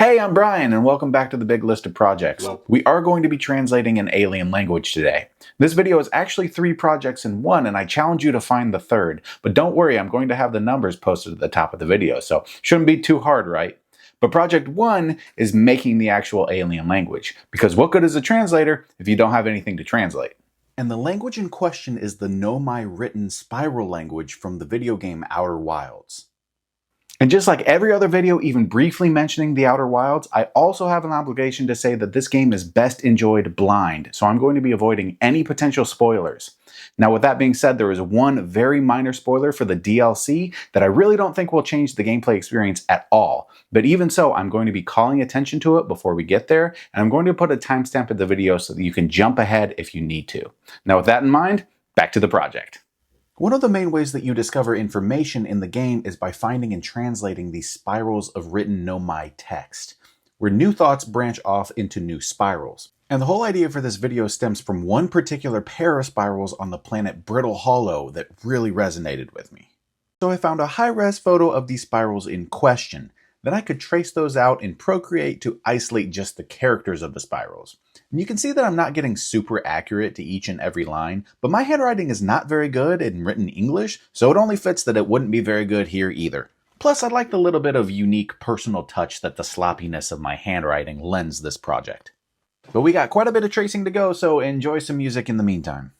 Hey, I'm Brian, and welcome back to the big list of projects. Hello. We are going to be translating an alien language today. This video is actually 3 projects in one, and I challenge you to find the third. But don't worry, I'm going to have the numbers posted at the top of the video, so shouldn't be too hard, right? But project 1 is making the actual alien language, because what good is a translator if you don't have anything to translate? And the language in question is the Nomai written spiral language from the video game Outer Wilds. And just like every other video even briefly mentioning the Outer Wilds, I also have an obligation to say that this game is best enjoyed blind, so I'm going to be avoiding any potential spoilers. Now with that being said, there is one very minor spoiler for the DLC that I really don't think will change the gameplay experience at all. But even so, I'm going to be calling attention to it before we get there, and I'm going to put a timestamp at the video so that you can jump ahead if you need to. Now with that in mind, back to the project. One of the main ways that you discover information in the game is by finding and translating these spirals of written Nomai text, where new thoughts branch off into new spirals. And the whole idea for this video stems from one particular pair of spirals on the planet Brittle Hollow that really resonated with me. So I found a high-res photo of these spirals in question. Then I could trace those out in Procreate to isolate just the characters of the spirals. And you can see that I'm not getting super accurate to each and every line, but my handwriting is not very good in written English, so it only fits that it wouldn't be very good here either. Plus, I like the little bit of unique personal touch that the sloppiness of my handwriting lends this project. But we got quite a bit of tracing to go, so enjoy some music in the meantime.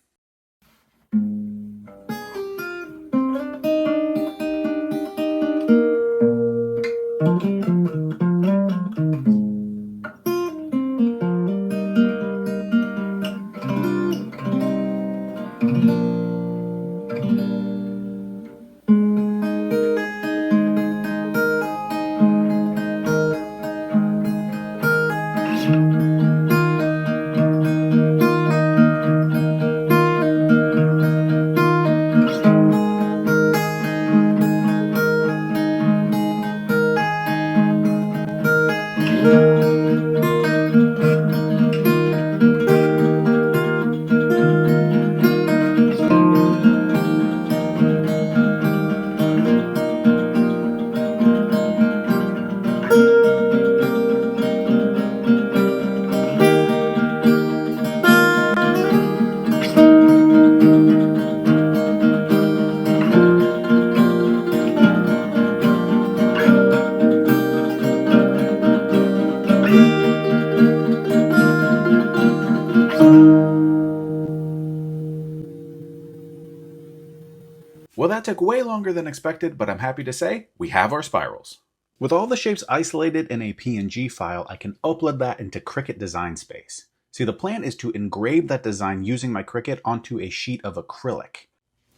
Well, that took way longer than expected, but I'm happy to say we have our spirals. With all the shapes isolated in a PNG file, I can upload that into Cricut Design Space. See, the plan is to engrave that design using my Cricut onto a sheet of acrylic.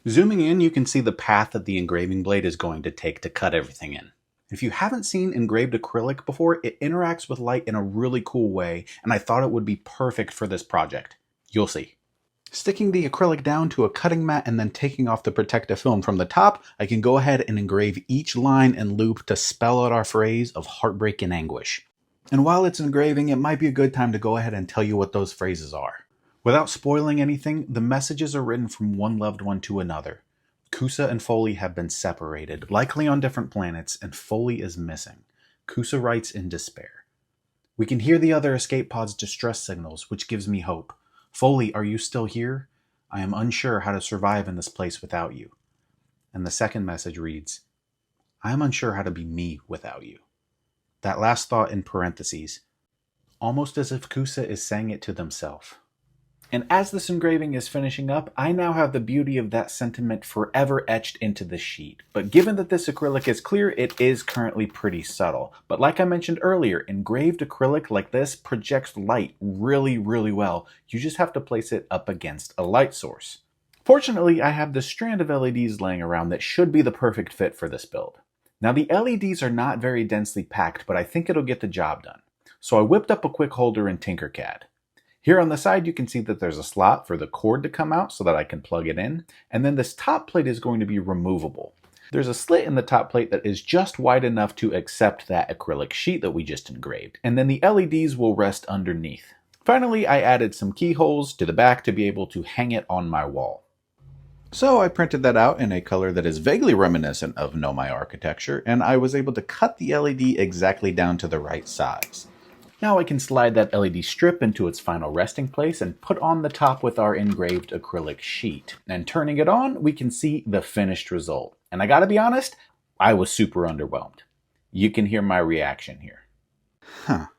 Zooming in, you can see the path that the engraving blade is going to take to cut everything in. If you haven't seen engraved acrylic before, it interacts with light in a really cool way, and I thought it would be perfect for this project. You'll see. Sticking the acrylic down to a cutting mat and then taking off the protective film from the top, I can go ahead and engrave each line and loop to spell out our phrase of heartbreak and anguish. And while it's engraving, it might be a good time to go ahead and tell you what those phrases are. Without spoiling anything, the messages are written from one loved one to another. Kusa and Foley have been separated, likely on different planets, and Foley is missing. Kusa writes in despair. We can hear the other escape pod's distress signals, which gives me hope. Foley, are you still here? I am unsure how to survive in this place without you. And the second message reads, I am unsure how to be me without you. That last thought in parentheses, almost as if Kusa is saying it to themselves. And as this engraving is finishing up, I now have the beauty of that sentiment forever etched into the sheet. But given that this acrylic is clear, it is currently pretty subtle. But like I mentioned earlier, engraved acrylic like this projects light really, really well. You just have to place it up against a light source. Fortunately, I have this strand of LEDs laying around that should be the perfect fit for this build. Now the LEDs are not very densely packed, but I think it'll get the job done. So I whipped up a quick holder in Tinkercad. Here on the side, you can see that there's a slot for the cord to come out so that I can plug it in. And then this top plate is going to be removable. There's a slit in the top plate that is just wide enough to accept that acrylic sheet that we just engraved. And then the LEDs will rest underneath. Finally, I added some keyholes to the back to be able to hang it on my wall. So I printed that out in a color that is vaguely reminiscent of Nomai architecture, and I was able to cut the LED exactly down to the right size. Now I can slide that LED strip into its final resting place and put on the top with our engraved acrylic sheet. And turning it on, we can see the finished result. And I gotta be honest, I was super underwhelmed. You can hear my reaction here.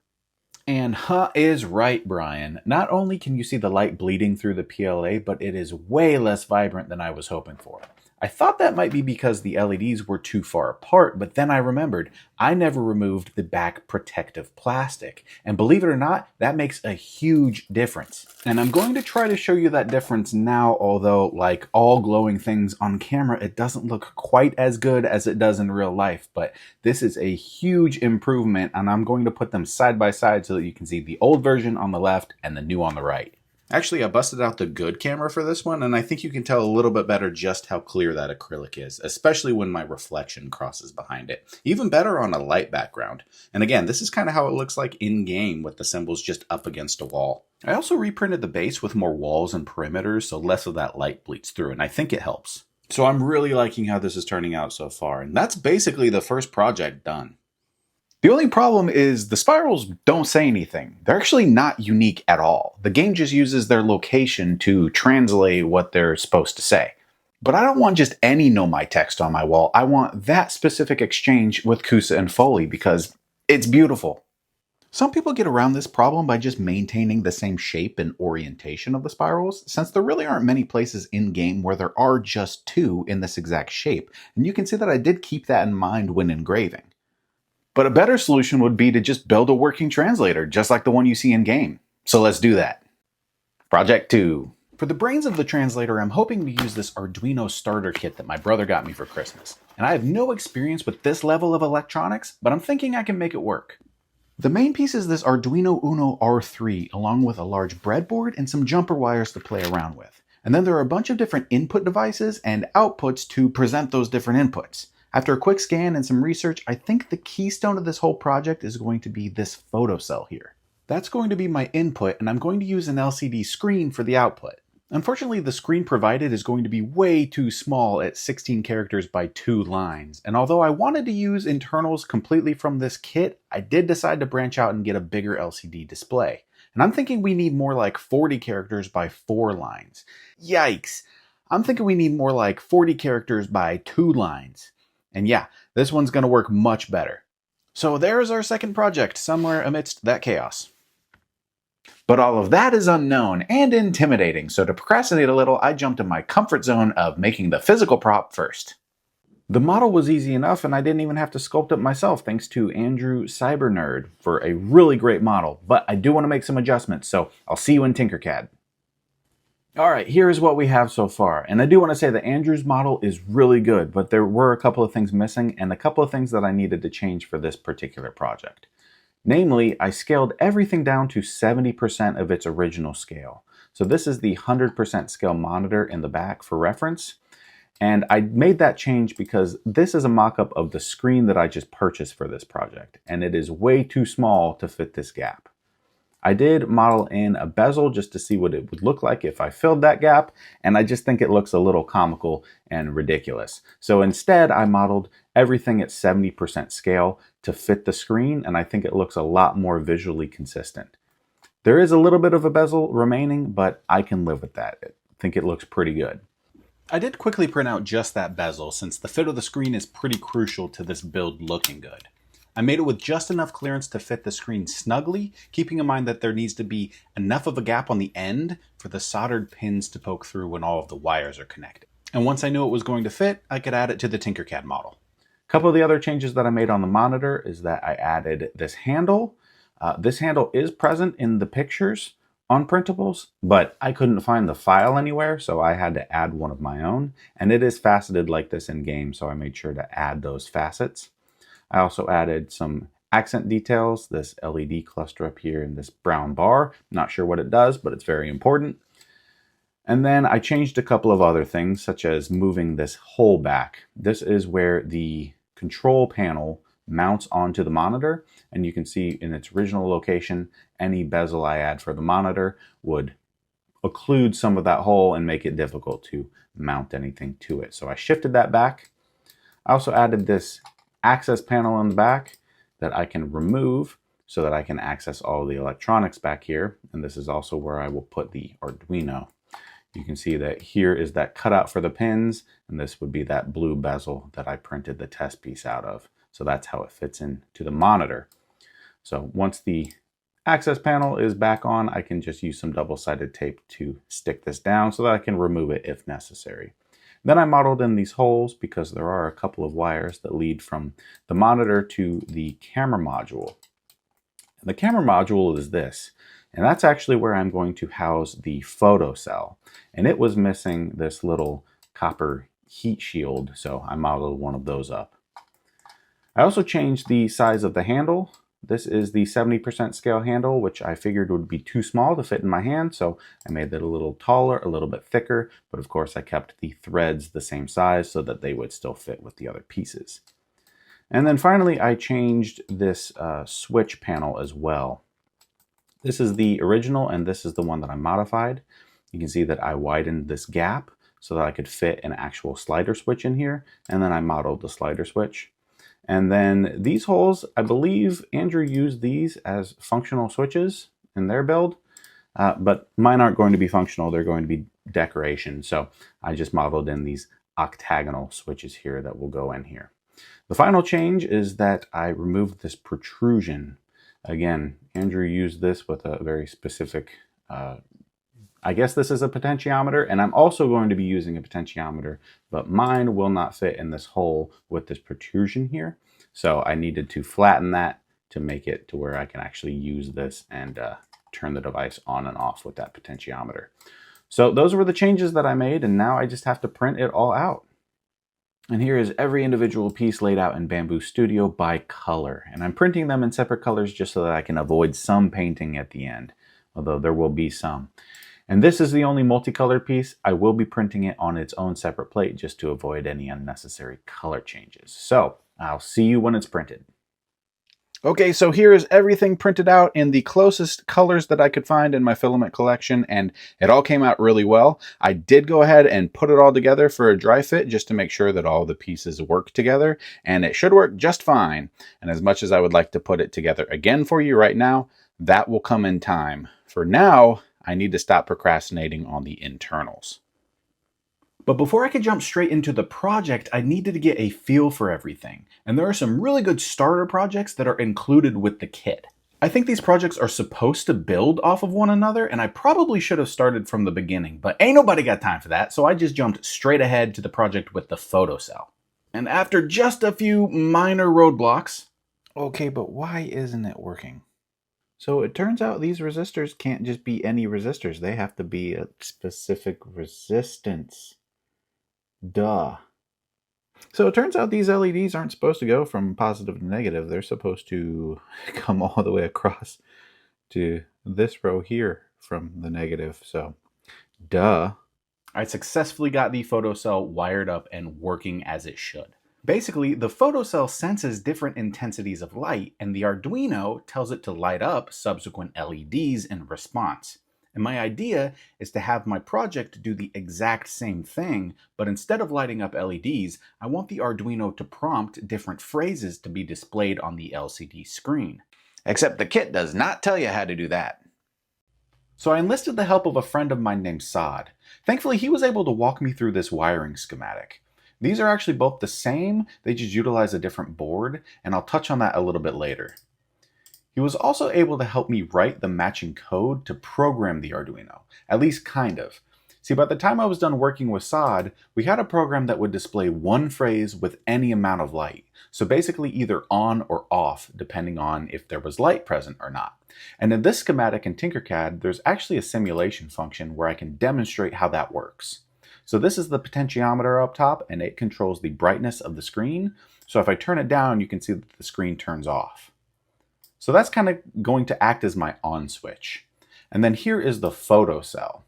And is right, Brian. Not only can you see the light bleeding through the PLA, but it is way less vibrant than I was hoping for. I thought that might be because the LEDs were too far apart, but then I remembered I never removed the back protective plastic. And believe it or not, that makes a huge difference. And I'm going to try to show you that difference now, although like all glowing things on camera, it doesn't look quite as good as it does in real life. But this is a huge improvement, and I'm going to put them side by side so that you can see the old version on the left and the new on the right. Actually, I busted out the good camera for this one, and I think you can tell a little bit better just how clear that acrylic is, especially when my reflection crosses behind it. Even better on a light background. And again, this is kind of how it looks like in-game with the symbols just up against a wall. I also reprinted the base with more walls and perimeters, so less of that light bleeds through, and I think it helps. So I'm really liking how this is turning out so far, and that's basically the first project done. The only problem is the spirals don't say anything. They're actually not unique at all. The game just uses their location to translate what they're supposed to say. But I don't want just any Nomai text on my wall. I want that specific exchange with Kusa and Foley because it's beautiful. Some people get around this problem by just maintaining the same shape and orientation of the spirals, since there really aren't many places in-game where there are just two in this exact shape. And you can see that I did keep that in mind when engraving. But a better solution would be to just build a working translator, just like the one you see in game. So let's do that. Project 2. For the brains of the translator, I'm hoping to use this Arduino starter kit that my brother got me for Christmas. And I have no experience with this level of electronics, but I'm thinking I can make it work. The main piece is this Arduino Uno R3, along with a large breadboard and some jumper wires to play around with. And then there are a bunch of different input devices and outputs to present those different inputs. After a quick scan and some research, I think the keystone of this whole project is going to be this photocell here. That's going to be my input, and I'm going to use an LCD screen for the output. Unfortunately, the screen provided is going to be way too small at 16 characters by 2 lines, and although I wanted to use internals completely from this kit, I did decide to branch out and get a bigger LCD display. And I'm thinking we need more like 40 characters by 4 lines. Yikes! I'm thinking we need more like 40 characters by 2 lines. And yeah, this one's going to work much better. So there's our second project, somewhere amidst that chaos. But all of that is unknown and intimidating, so to procrastinate a little, I jumped in my comfort zone of making the physical prop first. The model was easy enough, and I didn't even have to sculpt it myself, thanks to Andrew Cybernerd for a really great model. But I do want to make some adjustments, so I'll see you in Tinkercad. Alright, here is what we have so far, and I do want to say that Andrew's model is really good, but there were a couple of things missing and a couple of things that I needed to change for this particular project. Namely, I scaled everything down to 70% of its original scale. So this is the 100% scale monitor in the back for reference, and I made that change because this is a mock-up of the screen that I just purchased for this project, and it is way too small to fit this gap. I did model in a bezel just to see what it would look like if I filled that gap, and I just think it looks a little comical and ridiculous. So instead, I modeled everything at 70% scale to fit the screen, and I think it looks a lot more visually consistent. There is a little bit of a bezel remaining, but I can live with that. I think it looks pretty good. I did quickly print out just that bezel since the fit of the screen is pretty crucial to this build looking good. I made it with just enough clearance to fit the screen snugly, keeping in mind that there needs to be enough of a gap on the end for the soldered pins to poke through when all of the wires are connected. And once I knew it was going to fit, I could add it to the Tinkercad model. A couple of the other changes that I made on the monitor is that I added this handle. This handle is present in the pictures on printables, but I couldn't find the file anywhere, so I had to add one of my own. And it is faceted like this in game, so I made sure to add those facets. I also added some accent details, this LED cluster up here and this brown bar. Not sure what it does, but it's very important. And then I changed a couple of other things, such as moving this hole back. This is where the control panel mounts onto the monitor, and you can see in its original location, any bezel I add for the monitor would occlude some of that hole and make it difficult to mount anything to it. So I shifted that back. I also added this access panel in the back that I can remove so that I can access all the electronics back here. And this is also where I will put the Arduino. You can see that here is that cutout for the pins, and this would be that blue bezel that I printed the test piece out of. So that's how it fits into the monitor. So once the access panel is back on, I can just use some double-sided tape to stick this down so that I can remove it if necessary. Then I modeled in these holes because there are a couple of wires that lead from the monitor to the camera module. And the camera module is this, and that's actually where I'm going to house the photo cell. And it was missing this little copper heat shield, so I modeled one of those up. I also changed the size of the handle. This is the 70% scale handle, which I figured would be too small to fit in my hand, so I made that a little taller, a little bit thicker, but of course I kept the threads the same size so that they would still fit with the other pieces. And then finally I changed this switch panel as well. This is the original and this is the one that I modified. You can see that I widened this gap so that I could fit an actual slider switch in here, and then I modeled the slider switch. And then these holes, I believe Andrew used these as functional switches in their build, but mine aren't going to be functional, they're going to be decoration. So I just modeled in these octagonal switches here that will go in here. The final change is that I removed this protrusion. Again, Andrew used this with a very specific, I guess this is a potentiometer, and I'm also going to be using a potentiometer, but mine will not fit in this hole with this protrusion here. So I needed to flatten that to make it to where I can actually use this and turn the device on and off with that potentiometer. So those were the changes that I made, and now I just have to print it all out. And here is every individual piece laid out in Bamboo Studio by color. And I'm printing them in separate colors just so that I can avoid some painting at the end, although there will be some. And this is the only multicolored piece. I will be printing it on its own separate plate just to avoid any unnecessary color changes. So I'll see you when it's printed. Okay, so here is everything printed out in the closest colors that I could find in my filament collection, and it all came out really well. I did go ahead and put it all together for a dry fit just to make sure that all the pieces work together, and it should work just fine. And as much as I would like to put it together again for you right now, that will come in time. For now, I need to stop procrastinating on the internals. But before I could jump straight into the project, I needed to get a feel for everything. And there are some really good starter projects that are included with the kit. I think these projects are supposed to build off of one another, and I probably should have started from the beginning, but ain't nobody got time for that, so I just jumped straight ahead to the project with the photocell. And after just a few minor roadblocks... Okay, but why isn't it working? So it turns out these resistors can't just be any resistors. They have to be a specific resistance. Duh. So it turns out these LEDs aren't supposed to go from positive to negative. They're supposed to come all the way across to this row here from the negative. So, duh. I successfully got the photocell wired up and working as it should. Basically, the photocell senses different intensities of light, and the Arduino tells it to light up subsequent LEDs in response. And my idea is to have my project do the exact same thing, but instead of lighting up LEDs, I want the Arduino to prompt different phrases to be displayed on the LCD screen. Except the kit does not tell you how to do that. So I enlisted the help of a friend of mine named Saad. Thankfully, he was able to walk me through this wiring schematic. These are actually both the same, they just utilize a different board, and I'll touch on that a little bit later. He was also able to help me write the matching code to program the Arduino, at least kind of. See, by the time I was done working with Saad, we had a program that would display one phrase with any amount of light. So basically either on or off, depending on if there was light present or not. And in this schematic in Tinkercad, there's actually a simulation function where I can demonstrate how that works. So this is the potentiometer up top, and it controls the brightness of the screen. So if I turn it down, you can see that the screen turns off. So that's kind of going to act as my on switch. And then here is the photocell.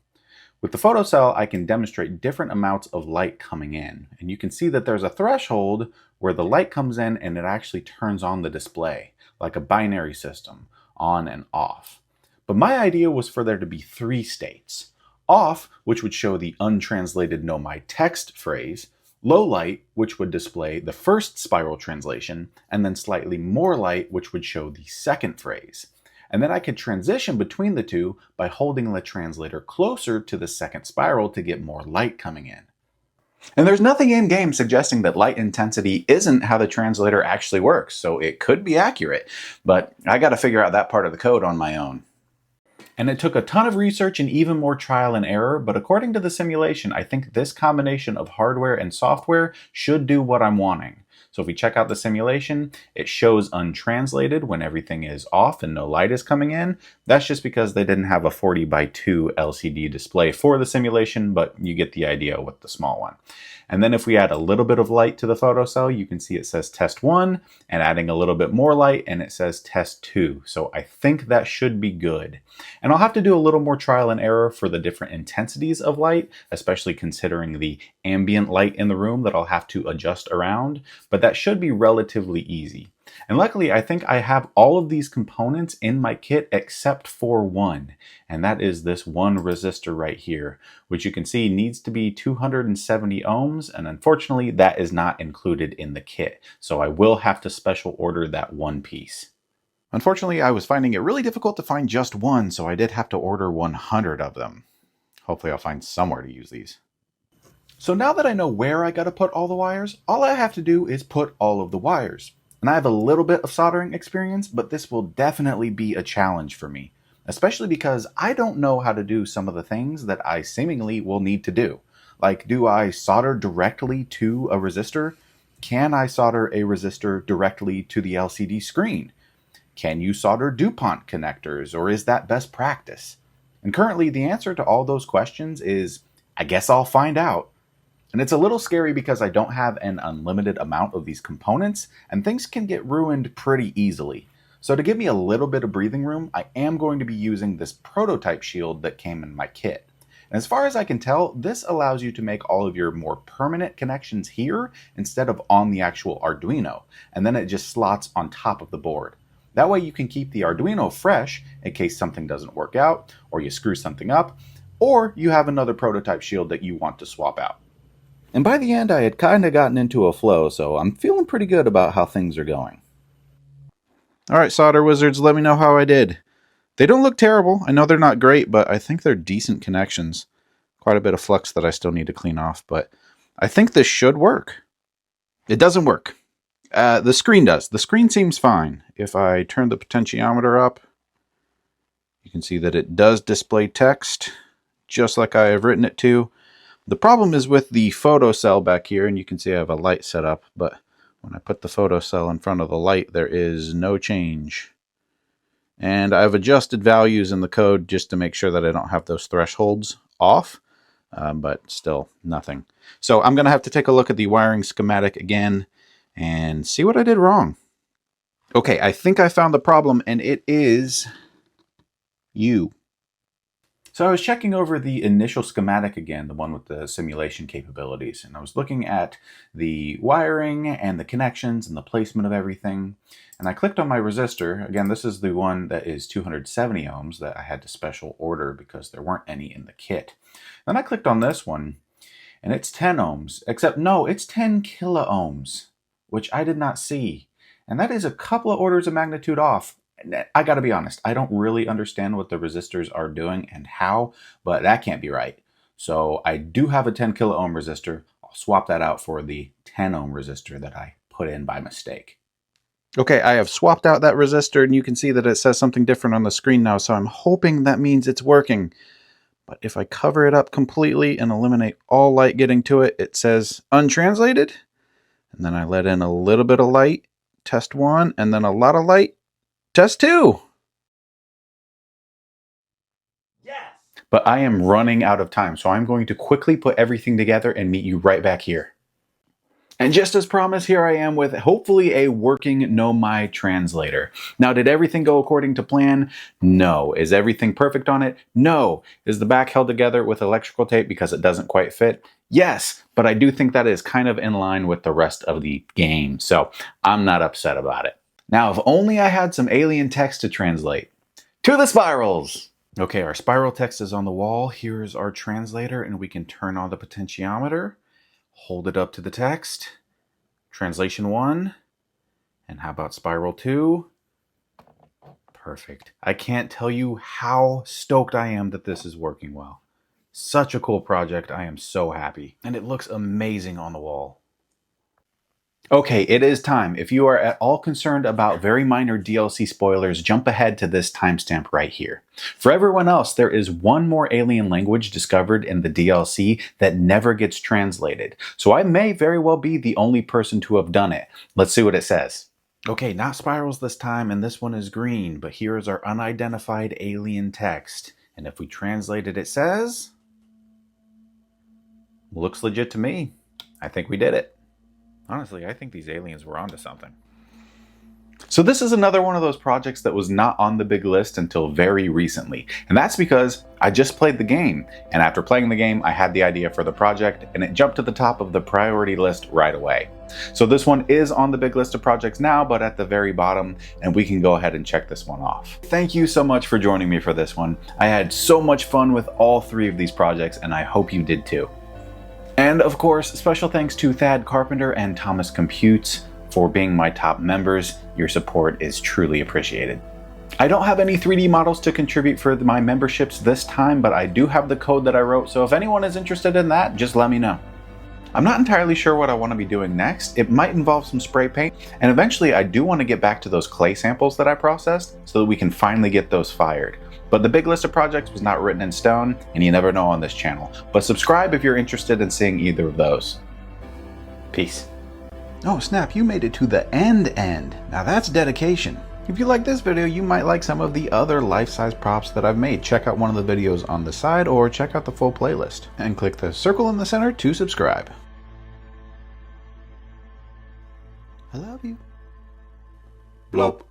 With the photocell, I can demonstrate different amounts of light coming in. And you can see that there's a threshold where the light comes in and it actually turns on the display, like a binary system, on and off. But my idea was for there to be 3 states, off, which would show the untranslated Nomai text phrase, low light, which would display the first spiral translation, and then slightly more light, which would show the second phrase. And then I could transition between the two by holding the translator closer to the second spiral to get more light coming in. And there's nothing in-game suggesting that light intensity isn't how the translator actually works, so it could be accurate, but I gotta figure out that part of the code on my own. And it took a ton of research and even more trial and error, but according to the simulation, I think this combination of hardware and software should do what I'm wanting. So if we check out the simulation, it shows untranslated when everything is off and no light is coming in. That's just because they didn't have a 40x2 LCD display for the simulation, but you get the idea with the small one. And then if we add a little bit of light to the photocell, you can see it says test 1, and adding a little bit more light and it says test 2. So I think that should be good. And I'll have to do a little more trial and error for the different intensities of light, especially considering the ambient light in the room that I'll have to adjust around, but that should be relatively easy. And luckily, I think I have all of these components in my kit except for one, and that is this one resistor right here, which you can see needs to be 270 ohms, and unfortunately that is not included in the kit, so I will have to special order that one piece. Unfortunately, I was finding it really difficult to find just one, so I did have to order 100 of them. Hopefully I'll find somewhere to use these. So now that I know where I gotta put all the wires, all I have to do is put all of the wires. And I have a little bit of soldering experience, but this will definitely be a challenge for me, especially because I don't know how to do some of the things that I seemingly will need to do. Like, do I solder directly to a resistor? Can I solder a resistor directly to the LCD screen? Can you solder DuPont connectors, or is that best practice? And currently the answer to all those questions is, I guess I'll find out. And it's a little scary because I don't have an unlimited amount of these components, and things can get ruined pretty easily. So to give me a little bit of breathing room, I am going to be using this prototype shield that came in my kit. And as far as I can tell, this allows you to make all of your more permanent connections here instead of on the actual Arduino, and then it just slots on top of the board. That way you can keep the Arduino fresh in case something doesn't work out, or you screw something up, or you have another prototype shield that you want to swap out. And by the end, I had kind of gotten into a flow, so I'm feeling pretty good about how things are going. Alright, solder wizards, let me know how I did. They don't look terrible. I know they're not great, but I think they're decent connections. Quite a bit of flux that I still need to clean off, but I think this should work. It doesn't work. The screen does. The screen seems fine. If I turn the potentiometer up, you can see that it does display text, just like I have written it to. The problem is with the photocell back here, and you can see I have a light set up, but when I put the photocell in front of the light, there is no change. And I've adjusted values in the code just to make sure that I don't have those thresholds off, but still nothing. So I'm going to have to take a look at the wiring schematic again and see what I did wrong. Okay, I think I found the problem, and it is you. So I was checking over the initial schematic again, the one with the simulation capabilities, and I was looking at the wiring and the connections and the placement of everything, and I clicked on my resistor. Again, this is the one that is 270 ohms that I had to special order because there weren't any in the kit. Then I clicked on this one, and it's 10 ohms, except no, it's 10 kilo ohms, which I did not see, and that is a couple of orders of magnitude off. I gotta be honest, I don't really understand what the resistors are doing and how, but that can't be right. So I do have a 10 kilo ohm resistor. I'll swap that out for the 10 ohm resistor that I put in by mistake. Okay, I have swapped out that resistor, and you can see that it says something different on the screen now, so I'm hoping that means it's working. But if I cover it up completely and eliminate all light getting to it, it says untranslated. And then I let in a little bit of light, test 1, and then a lot of light, test 2. Yes. But I am running out of time, so I'm going to quickly put everything together and meet you right back here. And just as promised, here I am with hopefully a working Nomai translator. Now, did everything go according to plan? No. Is everything perfect on it? No. Is the back held together with electrical tape because it doesn't quite fit? Yes, but I do think that is kind of in line with the rest of the game, so I'm not upset about it. Now, if only I had some alien text to translate. To the spirals! Okay, our spiral text is on the wall. Here's our translator, and we can turn on the potentiometer, hold it up to the text. Translation 1. And how about spiral 2? Perfect. I can't tell you how stoked I am that this is working well. Such a cool project. I am so happy. And it looks amazing on the wall. Okay, it is time. If you are at all concerned about very minor DLC spoilers, jump ahead to this timestamp right here. For everyone else, there is one more alien language discovered in the DLC that never gets translated. So I may very well be the only person to have done it. Let's see what it says. Okay, not spirals this time, and this one is green, but here is our unidentified alien text. And if we translate it, it says... Looks legit to me. I think we did it. Honestly, I think these aliens were onto something. So this is another one of those projects that was not on the big list until very recently. And that's because I just played the game. And after playing the game, I had the idea for the project and it jumped to the top of the priority list right away. So this one is on the big list of projects now, but at the very bottom, and we can go ahead and check this one off. Thank you so much for joining me for this one. I had so much fun with all 3 of these projects, and I hope you did too. And of course, special thanks to Thad Carpenter and Thomas Computes for being my top members. Your support is truly appreciated. I don't have any 3D models to contribute for my memberships this time, but I do have the code that I wrote, so if anyone is interested in that, just let me know. I'm not entirely sure what I want to be doing next. It might involve some spray paint, and eventually I do want to get back to those clay samples that I processed so that we can finally get those fired. But the big list of projects was not written in stone, and you never know on this channel. But subscribe if you're interested in seeing either of those. Peace. Oh snap, you made it to the end. Now that's dedication. If you like this video, you might like some of the other life-size props that I've made. Check out one of the videos on the side or check out the full playlist. And click the circle in the center to subscribe. I love you. Bloop.